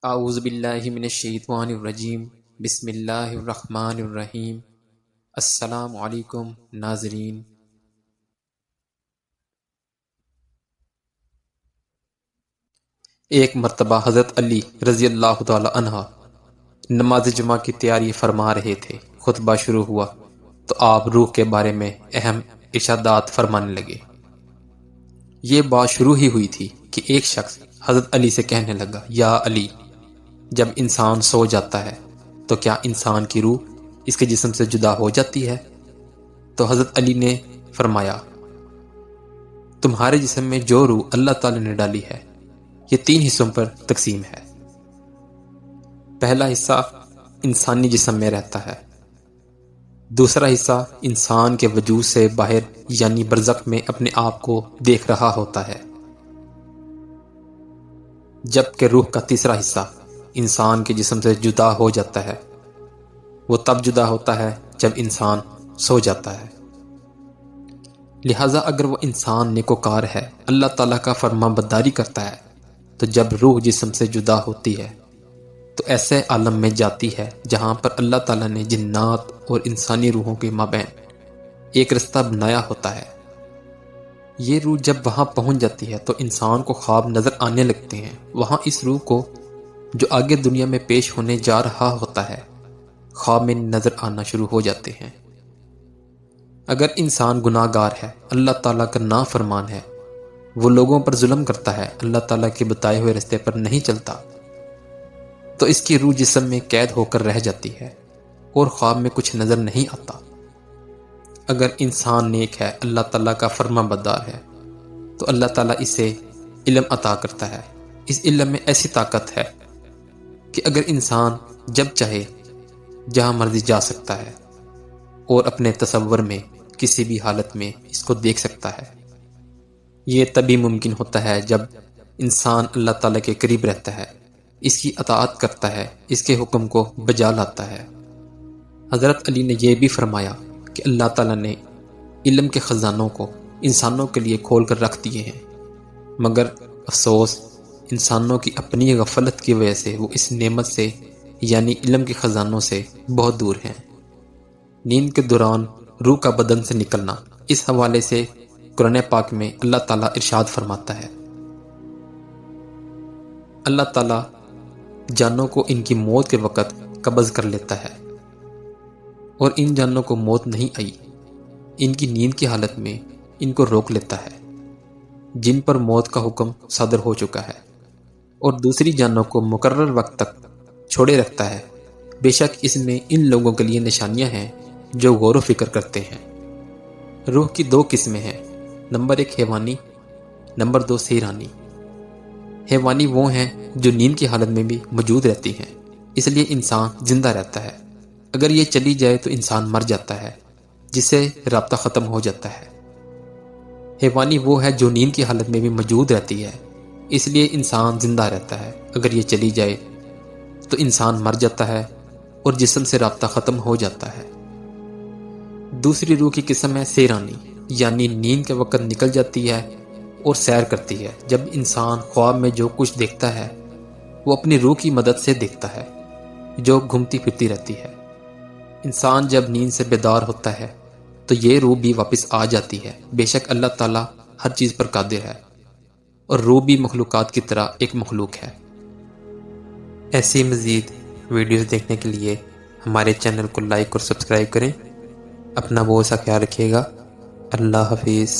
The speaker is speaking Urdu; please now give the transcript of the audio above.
اعوذ باللہ من الشیطان الرجیم بسم اللہ الرحمن الرحیم۔ السلام علیکم ناظرین۔ ایک مرتبہ حضرت علی رضی اللہ تعالی عنہ نماز جمعہ کی تیاری فرما رہے تھے۔ خطبہ شروع ہوا تو آپ روح کے بارے میں اہم ارشادات فرمانے لگے۔ یہ بات شروع ہی ہوئی تھی کہ ایک شخص حضرت علی سے کہنے لگا، یا علی، جب انسان سو جاتا ہے تو کیا انسان کی روح اس کے جسم سے جدا ہو جاتی ہے؟ تو حضرت علی نے فرمایا، تمہارے جسم میں جو روح اللہ تعالی نے ڈالی ہے یہ 3 حصوں پر تقسیم ہے۔ پہلا حصہ انسانی جسم میں رہتا ہے، دوسرا حصہ انسان کے وجود سے باہر یعنی برزخ میں اپنے آپ کو دیکھ رہا ہوتا ہے، جبکہ روح کا تیسرا حصہ انسان کے جسم سے جدا ہو جاتا ہے۔ وہ تب جدا ہوتا ہے جب انسان سو جاتا ہے۔ لہٰذا اگر وہ انسان نیکوکار ہے، اللہ تعالیٰ کا فرما برداری کرتا ہے، تو جب روح جسم سے جدا ہوتی ہے تو ایسے عالم میں جاتی ہے جہاں پر اللہ تعالیٰ نے جنات اور انسانی روحوں کے مابین ایک رستہ بنایا ہوتا ہے۔ یہ روح جب وہاں پہنچ جاتی ہے تو انسان کو خواب نظر آنے لگتے ہیں۔ وہاں اس روح کو جو آگے دنیا میں پیش ہونے جا رہا ہوتا ہے خواب میں نظر آنا شروع ہو جاتے ہیں۔ اگر انسان گناہ گار ہے، اللہ تعالیٰ کا نافرمان ہے، وہ لوگوں پر ظلم کرتا ہے، اللہ تعالیٰ کے بتائے ہوئے رستے پر نہیں چلتا، تو اس کی روح جسم میں قید ہو کر رہ جاتی ہے اور خواب میں کچھ نظر نہیں آتا۔ اگر انسان نیک ہے، اللہ تعالیٰ کا فرما بردار ہے، تو اللہ تعالیٰ اسے علم عطا کرتا ہے۔ اس علم میں ایسی طاقت ہے کہ اگر انسان جب چاہے جہاں مرضی جا سکتا ہے اور اپنے تصور میں کسی بھی حالت میں اس کو دیکھ سکتا ہے۔ یہ تبھی ممکن ہوتا ہے جب انسان اللہ تعالیٰ کے قریب رہتا ہے، اس کی اطاعت کرتا ہے، اس کے حکم کو بجا لاتا ہے۔ حضرت علی نے یہ بھی فرمایا کہ اللہ تعالیٰ نے علم کے خزانوں کو انسانوں کے لیے کھول کر رکھ دیے ہیں، مگر افسوس انسانوں کی اپنی غفلت کی وجہ سے وہ اس نعمت سے یعنی علم کے خزانوں سے بہت دور ہیں۔ نیند کے دوران روح کا بدن سے نکلنا، اس حوالے سے قرآن پاک میں اللہ تعالیٰ ارشاد فرماتا ہے، اللہ تعالیٰ جانوں کو ان کی موت کے وقت قبض کر لیتا ہے، اور ان جانوں کو موت نہیں آئی، ان کی نیند کی حالت میں ان کو روک لیتا ہے جن پر موت کا حکم صادر ہو چکا ہے، اور دوسری جانوں کو مقرر وقت تک چھوڑے رکھتا ہے۔ بے شک اس میں ان لوگوں کے لیے نشانیاں ہیں جو غور و فکر کرتے ہیں۔ روح کی 2 قسمیں ہیں، نمبر 1 حیوانی، نمبر 2 سیرانی۔ حیوانی وہ ہیں جو نیند کی حالت میں بھی موجود رہتی ہیں، اس لیے انسان زندہ رہتا ہے۔ اگر یہ چلی جائے تو انسان مر جاتا ہے، جس سے رابطہ ختم ہو جاتا ہے۔ حیوانی وہ ہے جو نیند کی حالت میں بھی موجود رہتی ہے، اس لیے انسان زندہ رہتا ہے۔ اگر یہ چلی جائے تو انسان مر جاتا ہے اور جسم سے رابطہ ختم ہو جاتا ہے۔ دوسری روح کی قسم ہے سیرانی، یعنی نیند کے وقت نکل جاتی ہے اور سیر کرتی ہے۔ جب انسان خواب میں جو کچھ دیکھتا ہے وہ اپنی روح کی مدد سے دیکھتا ہے جو گھومتی پھرتی رہتی ہے۔ انسان جب نیند سے بیدار ہوتا ہے تو یہ روح بھی واپس آ جاتی ہے۔ بے شک اللہ تعالیٰ ہر چیز پر قادر ہے، اور روح بھی مخلوقات کی طرح ایک مخلوق ہے۔ ایسی مزید ویڈیوز دیکھنے کے لیے ہمارے چینل کو لائک اور سبسکرائب کریں۔ اپنا بہت سا خیال رکھیے گا۔ اللہ حافظ۔